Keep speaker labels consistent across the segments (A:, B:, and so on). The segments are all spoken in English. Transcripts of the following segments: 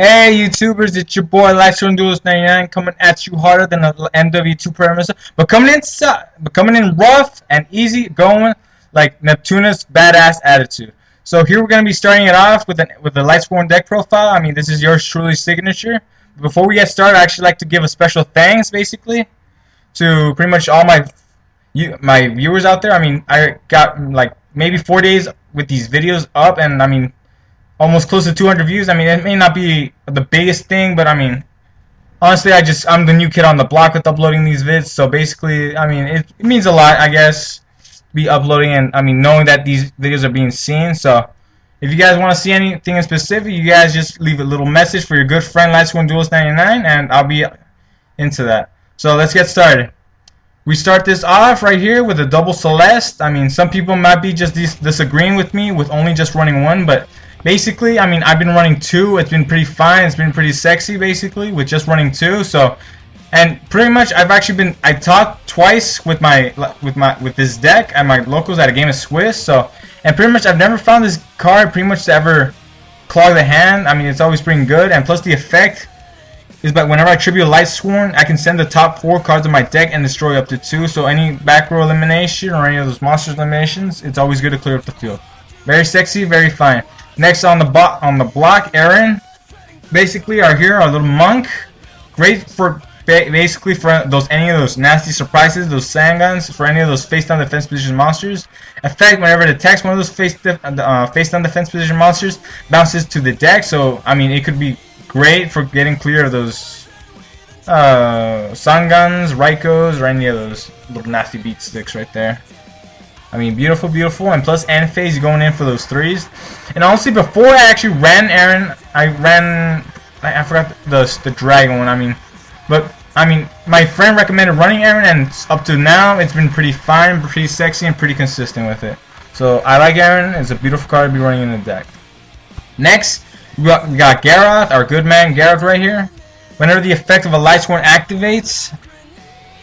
A: Hey YouTubers, it's your boy Lightswornduelist99 coming at you harder than an MW2 parameter, but coming in rough and easy going like Neptuna's badass attitude. So here we're gonna be starting it off with the Lightsworn deck profile. I mean, this is yours truly signature. Before we get started, I actually like to give a special thanks basically to pretty much all my viewers out there. I mean, I got like maybe 4 days with these videos up, and I mean almost close to 200 views. I mean, it may not be the biggest thing, but I mean, honestly, I'm the new kid on the block with uploading these vids. So basically, I mean, it means a lot, I guess, be uploading and I mean knowing that these videos are being seen. So if you guys want to see anything in specific, you guys just leave a little message for your good friend Lightswornduelist99, and I'll be into that. So let's get started. We start this off right here with a double Celeste. I mean, some people might be just disagreeing with me with only just running one, but basically, I mean, I've been running two. It's been pretty fine. It's been pretty sexy, basically, with just running two. So, and pretty much, I taught twice with this deck at my locals at a game of Swiss. So, and pretty much, I've never found this card pretty much to ever clog the hand. I mean, it's always pretty good. And plus, the effect is that whenever I tribute a Lightsworn, I can send the top 4 cards of my deck and destroy up to 2. So, any back row elimination or any of those monsters eliminations, it's always good to clear up the field. Very sexy, very fine. Next on the block, Aaron. Basically, our little monk. Great for basically for any of those nasty surprises, those sandguns, for any of those face down defense position monsters. Effect: whenever it attacks one of those face down defense position monsters, bounces to the deck. So I mean, it could be great for getting clear of those sun guns, Raikos, or any of those little nasty beat sticks right there. I mean, beautiful, beautiful, and plus end phase going in for those 3s. And honestly, before I actually ran Aaron, I forgot the dragon one. I mean, my friend recommended running Aaron, and up to now, it's been pretty fine, pretty sexy, and pretty consistent with it. So I like Aaron. It's a beautiful card to be running in the deck. Next, we got Garroth, our good man Garroth right here. Whenever the effect of a Lightsworn activates,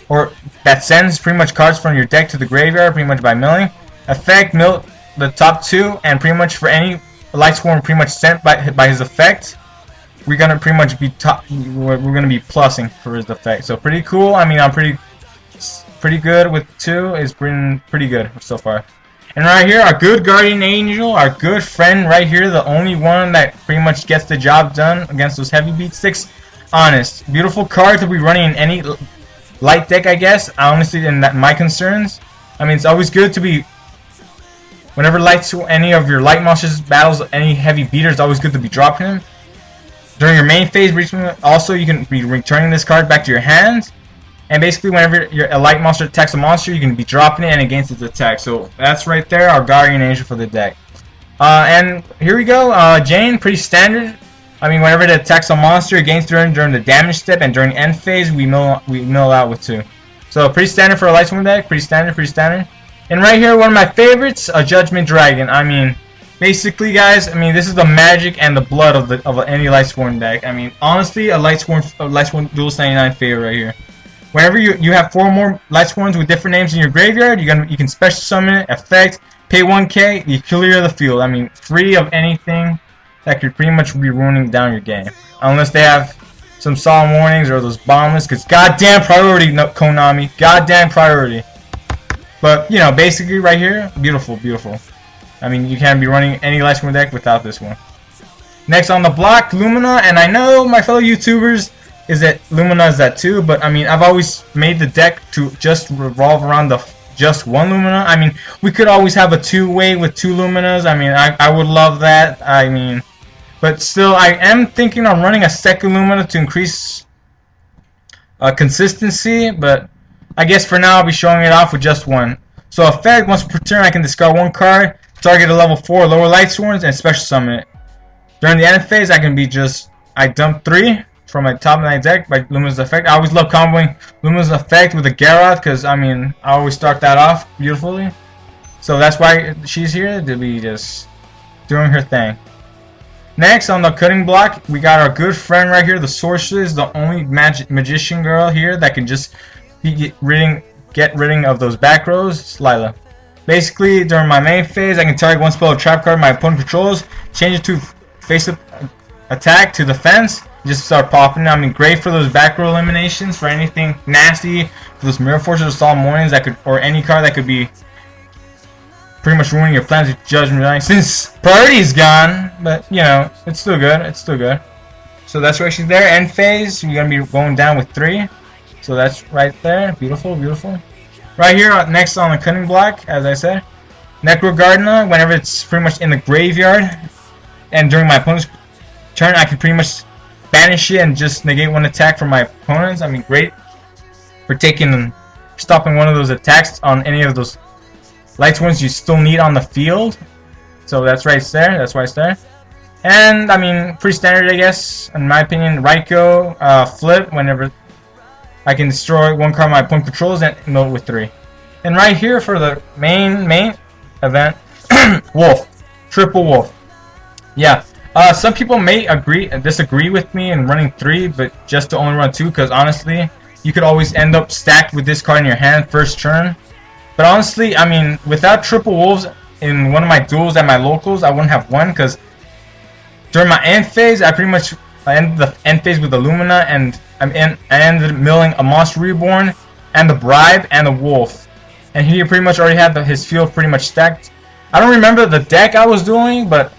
A: or that sends pretty much cards from your deck to the graveyard pretty much by milling. Effect: mill the top 2, and pretty much for any Lightsworn pretty much sent by his effect, we're gonna pretty much be we're gonna be plussing for his effect. So pretty cool. I mean, I'm pretty good with 2. It's been pretty good so far. And right here, our good guardian angel, our good friend right here, the only one that pretty much gets the job done against those heavy beat sticks. Honest, beautiful card to be running in any light deck, I guess. Honestly, in my concerns, I mean, it's always good to be, whenever any of your light monsters battles any heavy beaters, it's always good to be dropping them during your main phase. Also, you can be returning this card back to your hand, and basically whenever a light monster attacks a monster, you can be dropping it and against its attack. So that's right there, our guardian angel for the deck. And here we go, Jane, pretty standard. I mean, whenever it attacks a monster, it gains during the damage step, and during end phase, we mill out with 2. So pretty standard for a Lightsworn deck. Pretty standard. And right here, one of my favorites, a Judgment Dragon. I mean, basically, guys, I mean, this is the magic and the blood of any Lightsworn deck. I mean, honestly, a Lightswornduelist99 favorite right here. Whenever you have 4 more Lightsworns with different names in your graveyard, you can special summon it, effect, pay 1k, you clear the field. I mean, free of anything that could pretty much be ruining down your game, unless they have some solemn warnings or those bombless. Because goddamn priority, Konami, goddamn priority. But you know, basically right here, beautiful, beautiful. I mean, you can't be running any Lightsworn deck without this one. Next on the block, Lumina, and I know my fellow YouTubers Lumina is that too, but I mean, I've always made the deck to just revolve around just one Lumina. I mean, we could always have a 2-way with 2 Luminas. I mean, I would love that. I mean, but still, I am thinking on running a second Lumina to increase consistency, but I guess for now I'll be showing it off with just one. So effect: once per turn, I can discard 1 card, target a level 4 lower Lightsworns, and special summon it. During the end phase, I dump 3 from my top of my deck by Lumina's effect. I always love comboing Lumina's effect with a Garroth, because I mean, I always start that off beautifully. So that's why she's here, to be just doing her thing. Next on the cutting block, we got our good friend right here, the sorceress, the only magician girl here that can just get rid of those back rows, Lila. Basically, during my main phase, I can target one spell or trap card my opponent controls, change it to face up attack to defense. Just start popping. I mean, great for those back row eliminations, for anything nasty, for those Mirror Forces or Solemn Warnings that could, or any card that could be pretty much ruining your plans with Judgment Line. Since priority is gone, but you know, it's still good. It's still good. So that's why she's there. End phase, you're gonna be going down with 3. So that's right there. Beautiful, beautiful. Right here, next on the cutting block, as I said, Necro Gardener. Whenever it's pretty much in the graveyard, and during my opponent's turn, I can pretty much banish it and just negate 1 attack from my opponents. I mean, great for stopping one of those attacks on any of those Lightsworns you still need on the field. So that's right there. That's why it's there. And I mean, pretty standard, I guess, in my opinion. Raikou, flip whenever I can destroy 1 card my opponent controls and mill it with 3. And right here for the main event, Wolf, triple Wolf. Yeah. Some people may disagree with me in running 3, but just to only run 2, because honestly, you could always end up stacked with this card in your hand first turn. But honestly, I mean, without triple Wolves in one of my duels at my locals, I wouldn't have won, because during my end phase, I ended the end phase with Illumina, and I ended up milling a Monster Reborn, and the Bribe, and the Wolf. And he pretty much already had his field pretty much stacked. I don't remember the deck I was doing, but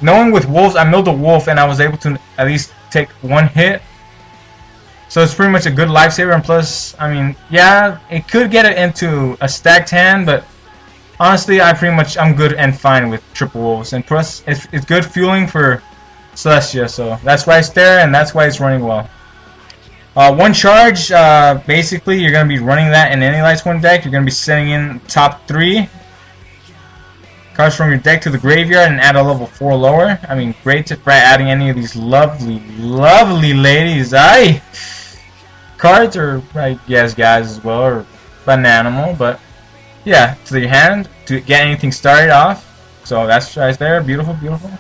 A: knowing with Wolves, I milled a Wolf and I was able to at least take 1 hit. So it's pretty much a good lifesaver, and plus, I mean, yeah, it could get it into a stacked hand, but honestly, I'm good and fine with triple Wolves, and plus, it's good fueling for Celestia, so that's why it's there, and that's why it's running well. 1 charge, basically, you're going to be running that in any Lightsworn deck. You're going to be sending in top 3 cards from your deck to the graveyard and add a level 4 lower. I mean, great for adding any of these lovely, lovely ladies. Cards, or I guess guys as well, or Bananimal, but yeah, to your hand to get anything started off. So that's right there. Beautiful, beautiful.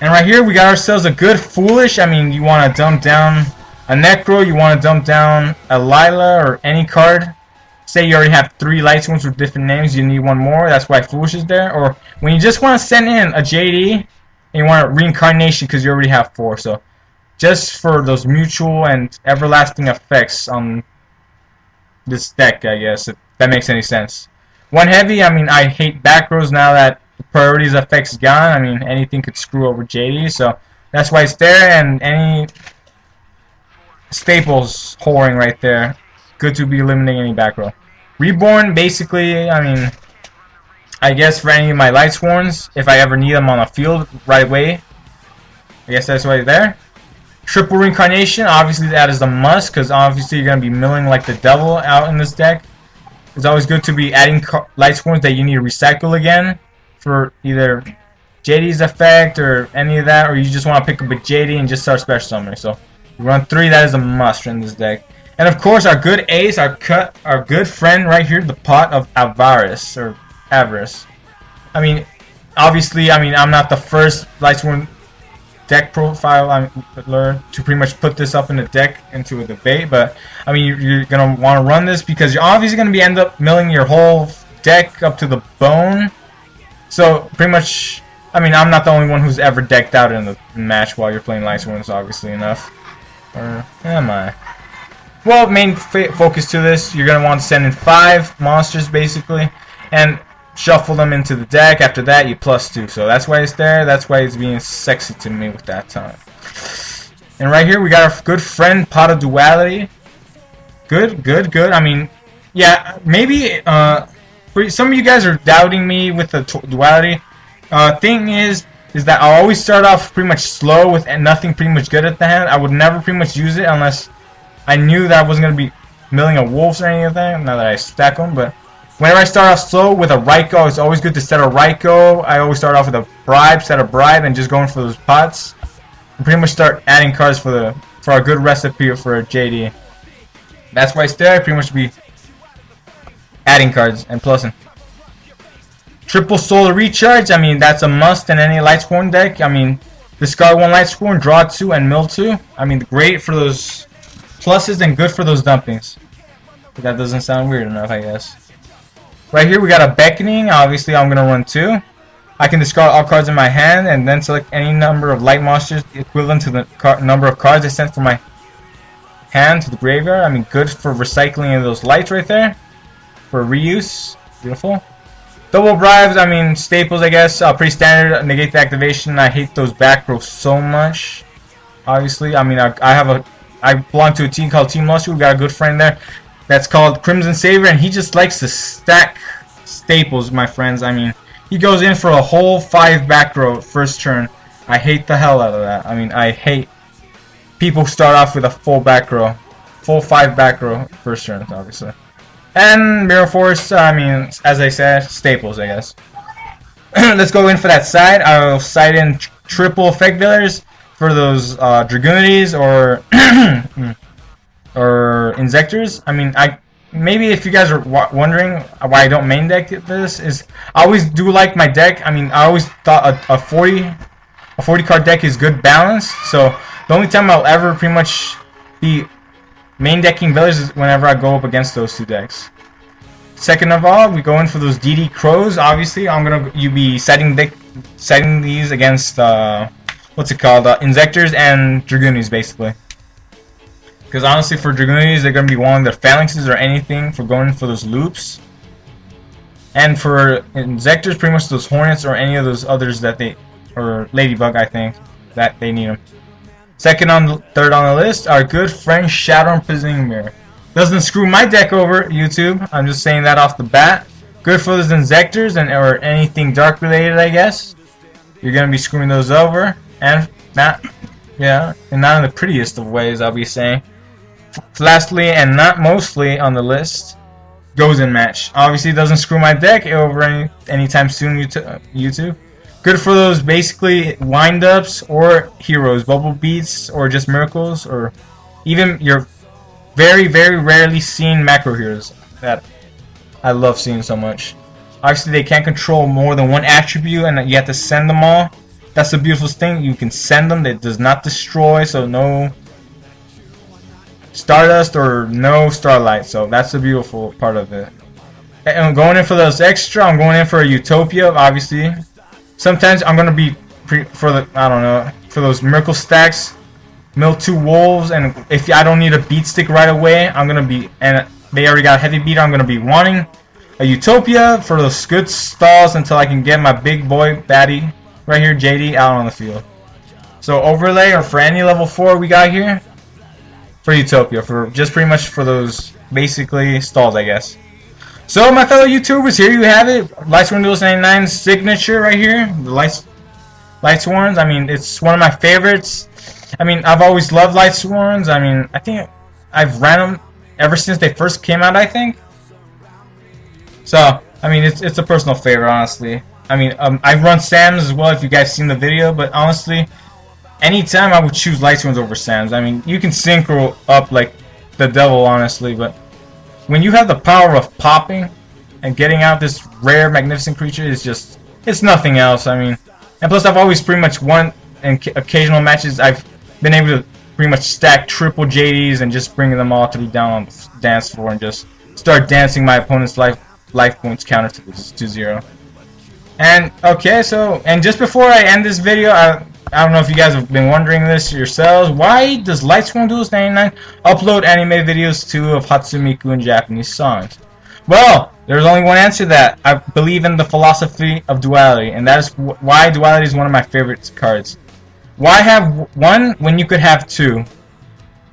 A: And right here, we got ourselves a good Foolish. I mean, you want to dump down a Necro, you want to dump down a Lila, or any card. Say you already have 3 Lightsworns with different names, you need 1 more, that's why Foolish is there. Or when you just want to send in a JD, and you want a Reincarnation because you already have 4. So just for those mutual and everlasting effects on this deck, I guess, if that makes any sense. 1 heavy, I mean, I hate back rows now that the priorities effect's gone. I mean, anything could screw over JD, so that's why it's there. And any staples whoring right there, good to be eliminating any back row. Reborn, basically, I mean, I guess for any of my Lightsworns, if I ever need them on the field right away, I guess that's why there. Triple Reincarnation, obviously that is a must, because obviously you're going to be milling like the devil out in this deck. It's always good to be adding Lightsworns that you need to recycle again for either JD's effect or any of that, or you just want to pick up a JD and just start special summoning. So you run 3, that is a must in this deck. And of course, our good ace, our good friend right here, the Pot of Avarice, or Avarice. I mean, obviously, I'm not the first Lightsworn deck profile I learned to pretty much put this up in the deck into a debate, but I mean, you're gonna want to run this because you're obviously gonna end up milling your whole deck up to the bone. So pretty much, I mean, I'm not the only one who's ever decked out in the match while you're playing Lightsworns, obviously enough. Or am I? Well, main focus to this, you're gonna want to send in 5 monsters basically, and shuffle them into the deck. After that, you +2. So that's why it's there. That's why it's being sexy to me with that time. And right here, we got our good friend Pot of Duality. Good, good, good. I mean, yeah, maybe some of you guys are doubting me with the duality. Thing is that I always start off pretty much slow with nothing pretty much good at the hand. I would never pretty much use it unless I knew that I wasn't going to be milling a Wolves or anything, now that I stack them. But whenever I start off slow with a Raikou, it's always good to set a Raikou. I always start off with a Bribe, set a Bribe, and just going for those pots. And pretty much start adding cards for a good recipe for a JD. That's why it's there. I pretty much be adding cards and plussing. Triple Solar Recharge, I mean, that's a must in any Lightsworn deck. I mean, discard 1 Lightsworn, draw 2, and mill 2. I mean, great for those pluses and good for those dumpings. But that doesn't sound weird enough, I guess. Right here, we got a Beckoning. Obviously, I'm going to run 2. I can discard all cards in my hand and then select any number of light monsters equivalent to the number of cards I sent from my hand to the graveyard. I mean, good for recycling of those lights right there. For reuse. Beautiful. Double bribes, I mean, staples, I guess. Pretty standard. Negate the activation. I hate those back rows so much. Obviously, I mean, I belong to a team called Team Luster. We got a good friend there that's called Crimson Saver, and he just likes to stack staples, my friends. I mean, he goes in for a whole 5 back row first turn. I hate the hell out of that. I mean, I hate people start off with a full back row, full 5 back row first turn, obviously. And Mirror Force, I mean, as I said, staples, I guess. Let's go in for that side. I'll side in triple effect dealers for those Dragoonities or or Inzectors. I mean, maybe if you guys are wondering why I don't main deck this, is I always do like my deck. I mean, I always thought a 40 card deck is good balance. So the only time I'll ever pretty much be main decking Village is whenever I go up against those 2 decks. Second of all, we go in for those DD Crows. Obviously, you be setting these against what's it called, Inzectors and Dragoonies, basically. Because honestly, for Dragoonies, they're gonna be wanting their Phalanxes or anything for going for those loops. And for Inzectors, pretty much those Hornets or any of those others that or Ladybug, I think, that they need them. Third on the list, our good friend Shadow Imprisoning Mirror. Doesn't screw my deck over, YouTube. I'm just saying that off the bat. Good for those Inzectors or anything dark related, I guess. You're gonna be screwing those over, and not in the prettiest of ways, I'll be saying. Lastly, and not mostly on the list, Goes in Match. Obviously, doesn't screw my deck over anytime soon, YouTube. Good for those basically wind-ups or heroes, bubble beats, or just miracles, or even your very, very rarely seen macro heroes that I love seeing so much. Obviously, they can't control more than one attribute, and you have to send them all. That's the beautiful thing. You can send them. It does not destroy, so no Stardust or no Starlight. So that's the beautiful part of it. And I'm going in for those extra. I'm going in for a Utopia, obviously. Sometimes I'm gonna be for those Miracle stacks, mill 2 Wolves, and if I don't need a beat stick right away, and they already got heavy beat, I'm gonna be wanting a Utopia for those good stalls until I can get my big boy baddie right here, JD, out on the field. So overlay or for any level 4 we got here for Utopia, for just pretty much for those basically stalls, I guess. So my fellow YouTubers, here you have it, Lightswornduelist99 signature right here, the Lightsworns. I mean, it's one of my favorites. I mean, I've always loved Lightsworns. I mean, I think I've ran them ever since they first came out, I think. So, I mean, it's a personal favorite, honestly. I mean, I've run Sam's as well, if you guys seen the video, but honestly, anytime I would choose Lightsworns over Sam's. I mean, you can synchro up like the devil, honestly, but when you have the power of popping and getting out this rare, magnificent creature, it's nothing else. I mean, and plus I've always pretty much won in occasional matches. I've been able to pretty much stack triple JDs and just bring them all to be down on the dance floor and just start dancing my opponent's life points counter to 0. And okay, and just before I end this video, I don't know if you guys have been wondering this yourselves. Why does Lightswornduelist99 upload anime videos too of Hatsune and Japanese songs? Well, there's only one answer to that. I believe in the philosophy of duality, and that is why duality is one of my favorite cards. Why have one when you could have 2?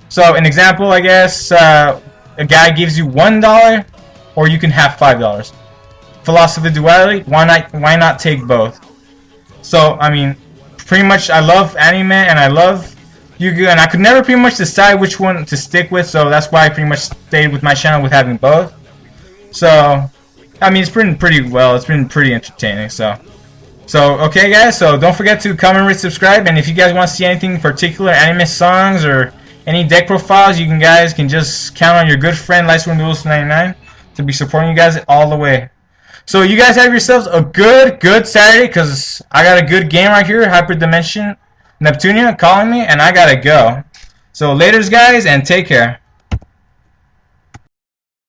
A: So, an example, I guess, a guy gives you $1, or you can have $5. Philosophy of duality, why not take both? So, I mean, pretty much I love anime and I love Yu-Gi-Oh! And I could never pretty much decide which one to stick with, so that's why I pretty much stayed with my channel with having both. So, I mean, it's been pretty well, it's been pretty entertaining, so okay guys, so don't forget to comment, rate, subscribe, and if you guys want to see anything particular, anime songs or any deck profiles, you guys can just count on your good friend Lightswornduelist99 to be supporting you guys all the way. So you guys have yourselves a good Saturday, because I got a good game right here, Hyperdimension Neptunia calling me, and I gotta go. So laters guys, and take care.